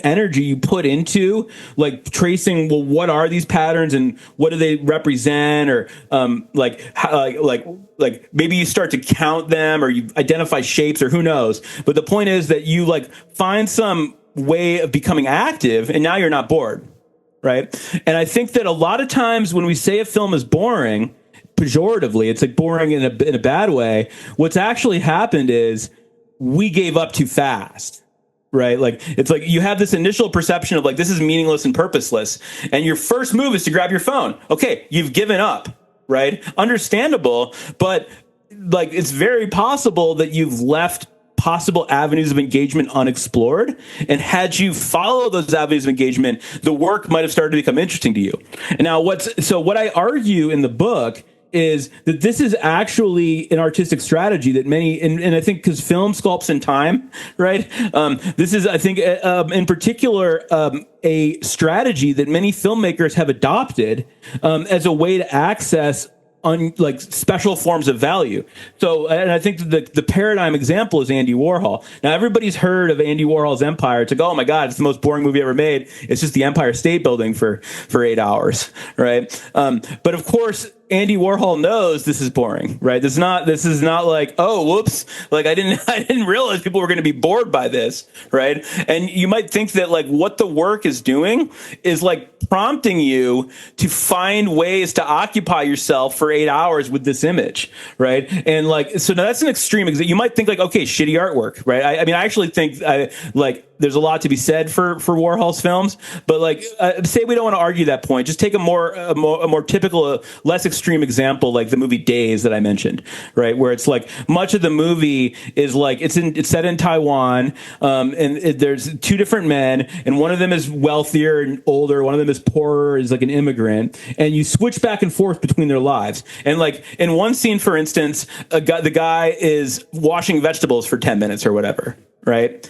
energy you put into like tracing, well, what are these patterns and what do they represent? Or, like maybe you start to count them or you identify shapes or who knows. But the point is that you like find some way of becoming active and now you're not bored. Right. And I think that a lot of times when we say a film is boring, pejoratively, it's like boring in a bad way. What's actually happened is we gave up too fast. Right. Like it's like you have this initial perception of like this is meaningless and purposeless. And your first move is to grab your phone. OK, you've given up. Right. Understandable. But like it's very possible that you've left possible avenues of engagement unexplored. And had you followed those avenues of engagement, the work might have started to become interesting to you. And now what I argue in the book is that this is actually an artistic strategy that many, and I think because film sculpts in time, right? This is, I think, in particular, a strategy that many filmmakers have adopted as a way to access like special forms of value. So, and I think the paradigm example is Andy Warhol. Now, everybody's heard of Andy Warhol's Empire. It's like, oh my God, it's the most boring movie ever made. It's just the Empire State Building for 8 hours, right? But of course, Andy Warhol knows this is boring, right? This is not like, oh, whoops, like I didn't realize people were going to be bored by this, right? And you might think that like what the work is doing is like prompting you to find ways to occupy yourself for 8 hours with this image, right? And like, so now that's an extreme example. You might think like, okay, shitty artwork, right? I mean, I actually think there's a lot to be said for Warhol's films, but like say we don't want to argue that point. Just take a more typical, less extreme example, like the movie Days that I mentioned, right? Where it's like much of the movie is like it's set in Taiwan, there's two different men, and one of them is wealthier and older, one of them is poorer, is like an immigrant, and you switch back and forth between their lives. And like in one scene, for instance, the guy is washing vegetables for 10 minutes or whatever, right?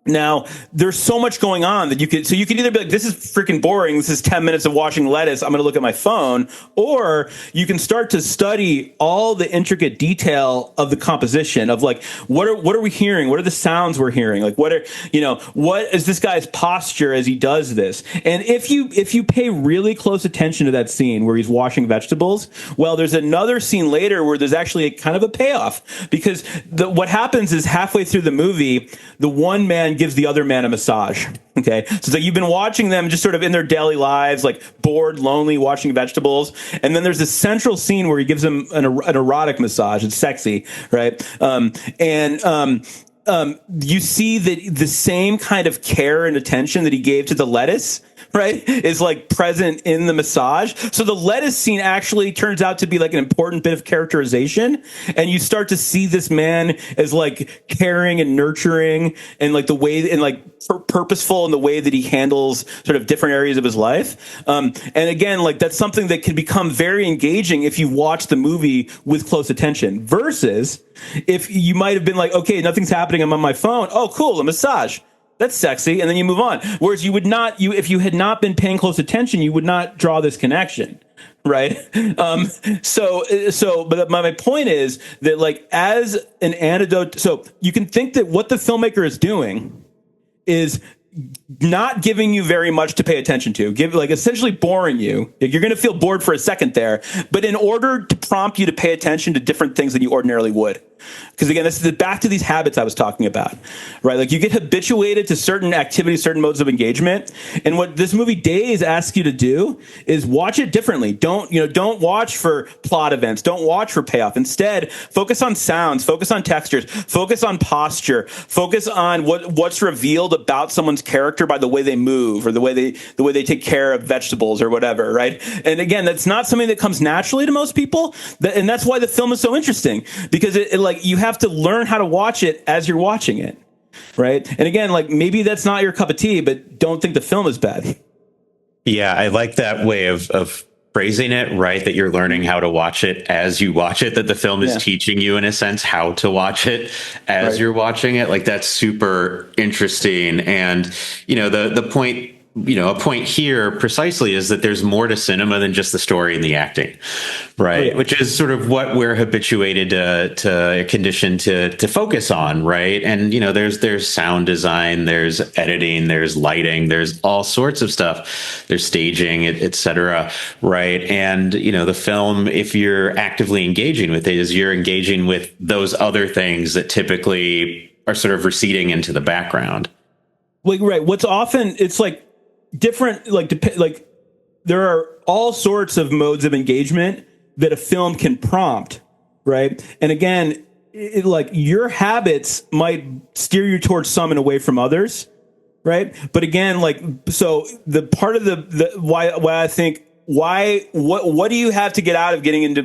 Now, there's so much going on that you could either be like, this is freaking boring. This is 10 minutes of washing lettuce. I'm going to look at my phone. Or you can start to study all the intricate detail of the composition of like, what are we hearing? What are the sounds we're hearing? Like, what is this guy's posture as he does this? And if you pay really close attention to that scene where he's washing vegetables, well, there's another scene later where there's actually kind of a payoff, because what happens is halfway through the movie, the one man gives the other man a massage. Okay. So it's like you've been watching them just sort of in their daily lives, like bored, lonely, washing vegetables. And then there's this central scene where he gives him an erotic massage. It's sexy. Right. You see that the same kind of care and attention that he gave to the lettuce, right, is like present in the massage. So the lettuce scene actually turns out to be like an important bit of characterization. And you start to see this man as like caring and nurturing and like the way and like purposeful in the way that he handles sort of different areas of his life. And again, like that's something that can become very engaging if you watch the movie with close attention, versus if you might have been like, okay, nothing's happening, I'm on my phone. Oh, cool, a massage. That's sexy. And then you move on. Whereas if you had not been paying close attention, you would not draw this connection. Right. But my point is that like as an antidote, so you can think that what the filmmaker is doing is not giving you very much to pay attention to, essentially boring you. You're going to feel bored for a second there, but in order to prompt you to pay attention to different things than you ordinarily would. Because again, this is back to these habits I was talking about, right? Like you get habituated to certain activities, certain modes of engagement. And what this movie Days asks you to do is watch it differently. Don't watch for plot events. Don't watch for payoff. Instead, focus on sounds, focus on textures, focus on posture, focus on what's revealed about someone's character by the way they move or the way they take care of vegetables or whatever, right? And again, that's not something that comes naturally to most people. And that's why the film is so interesting, because it you have to learn how to watch it as you're watching it, right? And again, like maybe that's not your cup of tea, but don't think the film is bad. Yeah, I like that way of phrasing it, right? That you're learning how to watch it as you watch it, that the film is teaching you, in a sense, how to watch it as you're watching it. Like that's super interesting. And, the point, a point here precisely is that there's more to cinema than just the story and the acting, right? Oh, yeah. Which is sort of what we're habituated to conditioned to focus on, right? And, there's sound design, there's editing, there's lighting, there's all sorts of stuff. There's staging, et cetera, right? And, the film, if you're actively engaging with it, is you're engaging with those other things that typically are sort of receding into the background. Like, right. What's often, it's like, different, like there are all sorts of modes of engagement that a film can prompt, right? And again, like your habits might steer you towards some and away from others, right? But again, like, so the part of the why I think what do you have to get out of getting into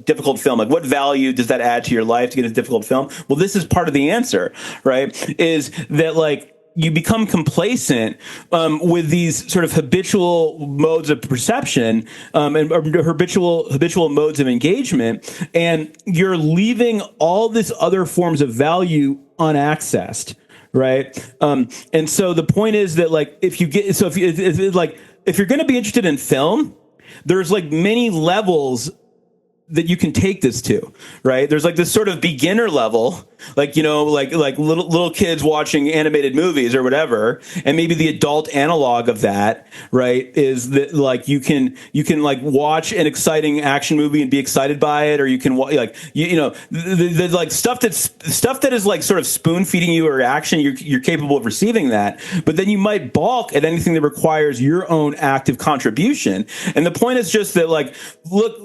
difficult film? Like what value does that add to your life to get into difficult film? Well, this is part of the answer, right? Is that like, you become complacent with these sort of habitual modes of perception and habitual modes of engagement, and you're leaving all these other forms of value unaccessed, right? And so the point is that like if you're going to be interested in film, there's like many levels that you can take this to, right? There's like this sort of beginner level, like, like little kids watching animated movies or whatever. And maybe the adult analog of that, right, is that like you can like watch an exciting action movie and be excited by it, or you can like the like stuff that is like sort of spoon feeding you a reaction. You're capable of receiving that, but then you might balk at anything that requires your own active contribution. And the point is just that like look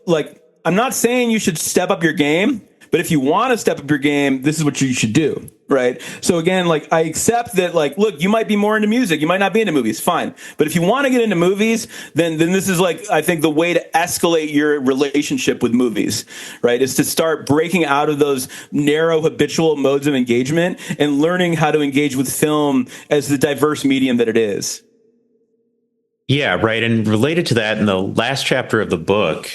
like I'm not saying you should step up your game, but if you want to step up your game, this is what you should do, Right. So again, like I accept that, like, look, you might be more into music. You might not be into movies. Fine. But if you want to get into movies, then this is like, I think the way to escalate your relationship with movies, right, is to start breaking out of those narrow habitual modes of engagement and learning how to engage with film as the diverse medium that it is. Yeah, right. And related to that, in the last chapter of the book,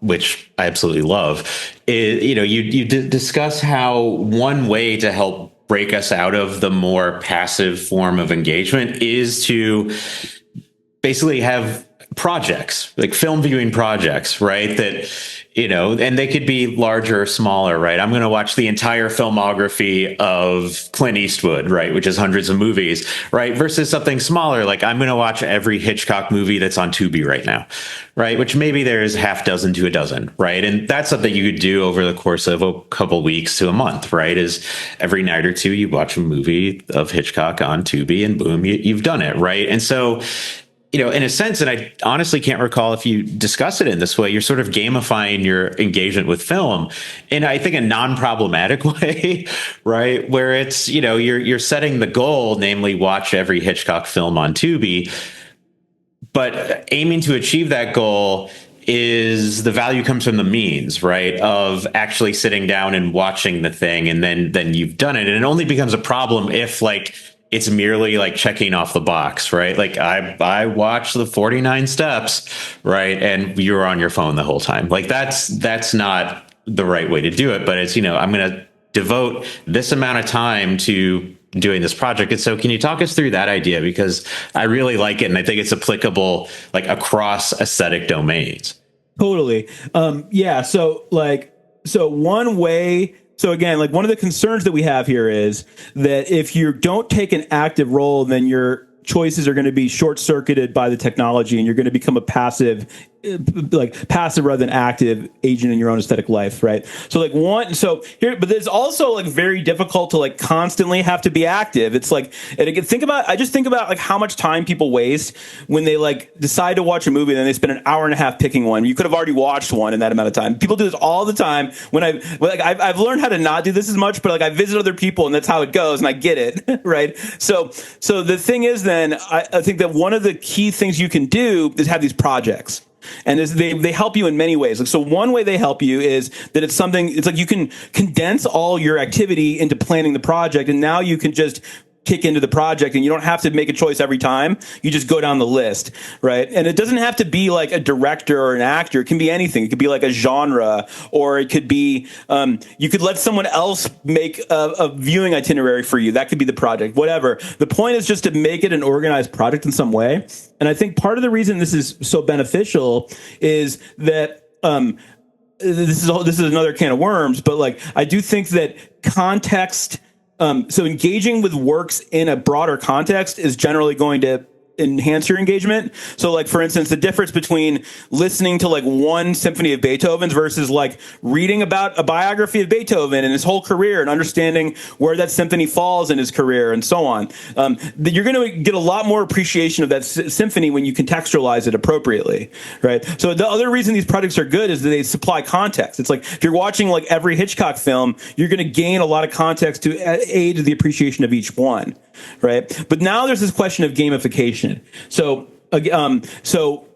which I absolutely love, is, you discuss how one way to help break us out of the more passive form of engagement is to basically have projects, like film viewing projects, right? That, and they could be larger or smaller, right? I'm going to watch the entire filmography of Clint Eastwood, right? Which is hundreds of movies, right? Versus something smaller, like I'm going to watch every Hitchcock movie that's on Tubi right now, right? Which maybe there's half dozen to a dozen, right? And that's something you could do over the course of a couple weeks to a month, right? Is every night or two you watch a movie of Hitchcock on Tubi and boom, you've done it, right? And so, in a sense, and I honestly can't recall if you discuss it in this way, you're sort of gamifying your engagement with film in, I think, a non-problematic way, right? Where it's, you're setting the goal, namely watch every Hitchcock film on Tubi, but aiming to achieve that goal is the value comes from the means, right? Of actually sitting down and watching the thing, and then you've done it. And it only becomes a problem if, like, it's merely like checking off the box, right? Like I watched the 49 steps, right? And you were on your phone the whole time. Like that's not the right way to do it. But it's, I'm going to devote this amount of time to doing this project. And so can you talk us through that idea? Because I really like it. And I think it's applicable like across aesthetic domains. Totally. Yeah. So one way. So again, like one of the concerns that we have here is that if you don't take an active role, then your choices are going to be short-circuited by the technology, and you're going to become a passive rather than active agent in your own aesthetic life, right? So but it's also like very difficult to like constantly have to be active. It's like, and again, I just think about like how much time people waste when they like decide to watch a movie, and then they spend an hour and a half picking one. You could have already watched one in that amount of time. People do this all the time. I've learned how to not do this as much, but like I visit other people and that's how it goes, and I get it, right? So the thing is, then I think that one of the key things you can do is have these projects. And they help you in many ways. Like, so one way they help you is that it's like you can condense all your activity into planning the project, and now you can just kick into the project, and you don't have to make a choice every time. You just go down the list, right? And it doesn't have to be like a director or an actor. It can be anything. It could be like a genre, or it could be you could let someone else make a viewing itinerary for you. That could be the project, whatever. The point is just to make it an organized project in some way. And I think part of the reason this is so beneficial is that this is another can of worms, but like I do think that context. So engaging with works in a broader context is generally going to enhance your engagement. So like, for instance, the difference between listening to like one symphony of Beethoven's versus like reading about a biography of Beethoven and his whole career and understanding where that symphony falls in his career and so on. You're going to get a lot more appreciation of that symphony when you contextualize it appropriately, right? So the other reason these projects are good is that they supply context. It's like if you're watching like every Hitchcock film, you're going to gain a lot of context to aid the appreciation of each one, right? But now there's this question of gamification. So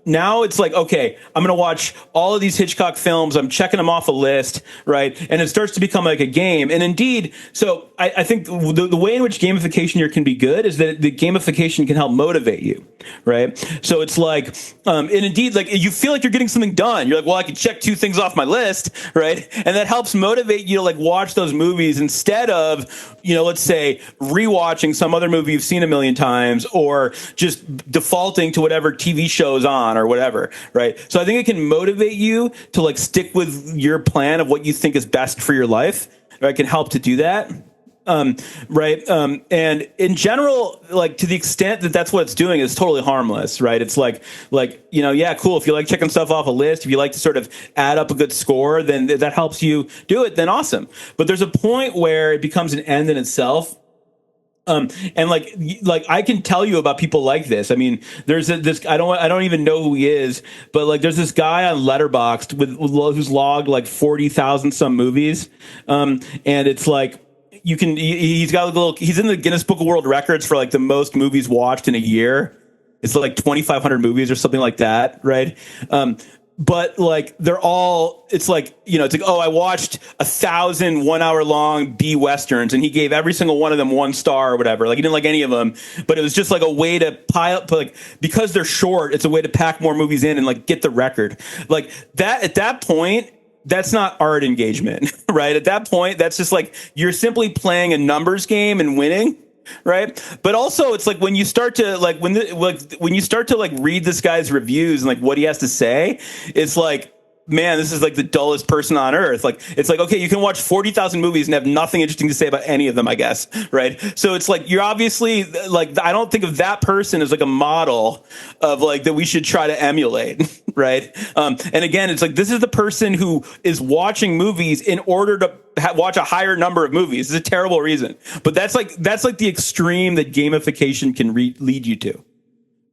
now it's like, okay, I'm going to watch all of these Hitchcock films. I'm checking them off a list, right? And it starts to become like a game. And indeed, so I think the way in which gamification here can be good is that the gamification can help motivate you, right? So it's like, and indeed, like you feel like you're getting something done. You're like, well, I can check 2 things off my list, right? And that helps motivate you to like watch those movies instead of, let's say rewatching some other movie you've seen a million times, or just defaulting to whatever TV show's on or whatever, right? So I think it can motivate you to like stick with your plan of what you think is best for your life. Right? It can help to do that. Right. And in general, like to the extent that that's what it's doing is totally harmless, right? It's like, yeah, cool. If you like checking stuff off a list, if you like to sort of add up a good score, then that helps you do it, then awesome. But there's a point where it becomes an end in itself. And like I can tell you about people like this. I mean, there's this, I don't even know who he is, but like there's this guy on Letterboxd who's logged like 40,000 some movies. And it's like, he's got a little, he's in the Guinness Book of World Records for like the most movies watched in a year. It's like 2,500 movies or something like that, right? But like they're all, it's like, it's like, oh, I watched 1,000 1-hour long B westerns, and he gave every single one of them 1 star or whatever. Like he didn't like any of them, but it was just like a way to pile, like, because they're short, it's a way to pack more movies in and like get the record. Like that, at that point, that's not art engagement, right? At that point, that's just like you're simply playing a numbers game and winning. Right. But also it's like when you start to like when you start to like read this guy's reviews and like what he has to say, it's like, man, this is like the dullest person on earth. Like, it's like, okay, you can watch 40,000 movies and have nothing interesting to say about any of them, I guess. Right. So it's like, you're obviously like, I don't think of that person as like a model of like that we should try to emulate. Right. And again, it's like, this is the person who is watching movies in order to watch a higher number of movies. It's a terrible reason, but that's like the extreme that gamification can lead you to.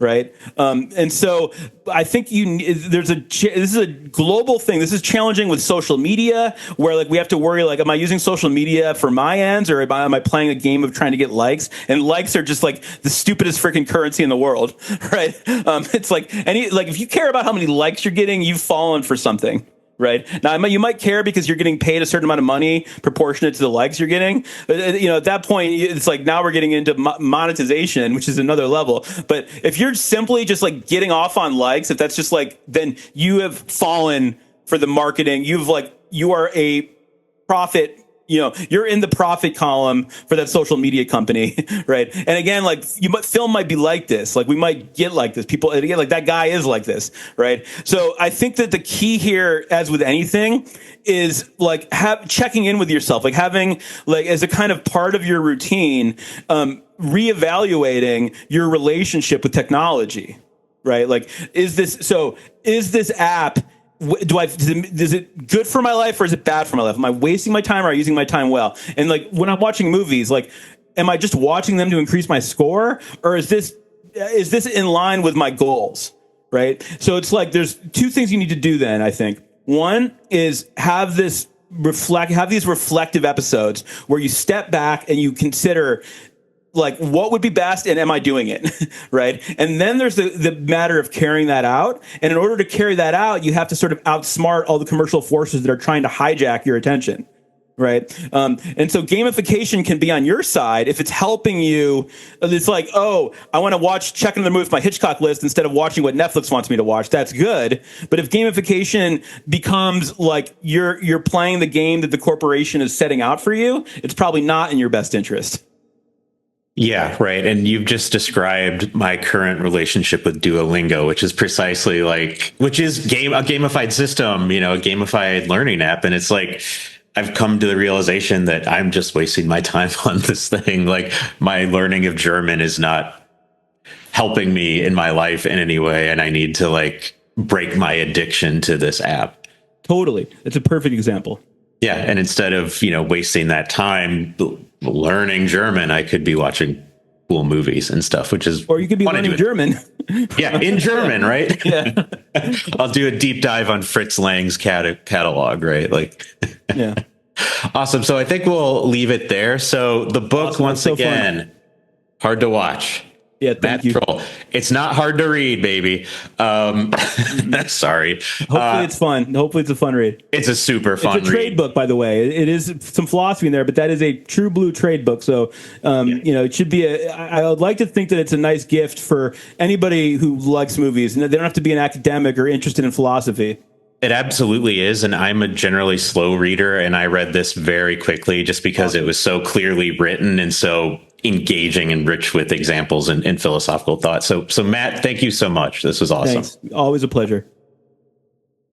Right. And so I think this is a global thing. This is challenging with social media, where like we have to worry, like, am I using social media for my ends, or am I playing a game of trying to get likes? And likes are just like the stupidest freaking currency in the world. Right. It's like if you care about how many likes you're getting, you've fallen for something. Right. Now, you might care because you're getting paid a certain amount of money proportionate to the likes you're getting. At that point, it's like now we're getting into monetization, which is another level. But if you're simply just like getting off on likes, if that's just like, then you have fallen for the marketing. You are a profit. You're in the profit column for that social media company, right? And again, like film might be like this. Like we might get like this. People, again, like that guy is like this, right? So I think that the key here, as with anything, is like checking in with yourself, like having like as a kind of part of your routine, reevaluating your relationship with technology, right? Like, is this app? Is it good for my life or is it bad for my life? Am I wasting my time or am I using my time well? And like when I'm watching movies, like, am I just watching them to increase my score, or is this in line with my goals? Right. So it's like there's 2 things you need to do then, I think. One is have these reflective episodes where you step back and you consider, like, what would be best and am I doing it? Right. And then there's the matter of carrying that out. And in order to carry that out, you have to sort of outsmart all the commercial forces that are trying to hijack your attention. Right. And so gamification can be on your side if it's helping you. It's like, oh, I want to check another movie with my Hitchcock list instead of watching what Netflix wants me to watch. That's good. But if gamification becomes like you're playing the game that the corporation is setting out for you, it's probably not in your best interest. Yeah, right. And you've just described my current relationship with Duolingo, which is precisely which is a gamified system, a gamified learning app. And it's like, I've come to the realization that I'm just wasting my time on this thing. Like, my learning of German is not helping me in my life in any way. And I need to like break my addiction to this app. Totally. It's a perfect example. Yeah. And instead of, wasting that time learning German, I could be watching cool movies and stuff, or you could be learning German. Yeah. In German, right? Yeah. I'll do a deep dive on Fritz Lang's catalog, right? Like, yeah. Awesome. So I think we'll leave it there. So the book, awesome. Once again, hard to watch. Yeah, thank you. Strohl. It's not hard to read, baby. Sorry. Hopefully it's fun. Hopefully it's a fun read. It's a super fun read. It's a trade book, by the way. It is some philosophy in there, but that is a true blue trade book. So, it should be I would like to think that it's a nice gift for anybody who likes movies, and they don't have to be an academic or interested in philosophy. It absolutely is. And I'm a generally slow reader, and I read this very quickly just because it was so clearly written and so engaging and rich with examples and philosophical thought. So Matt, thank you so much. This was awesome. Thanks. Always a pleasure.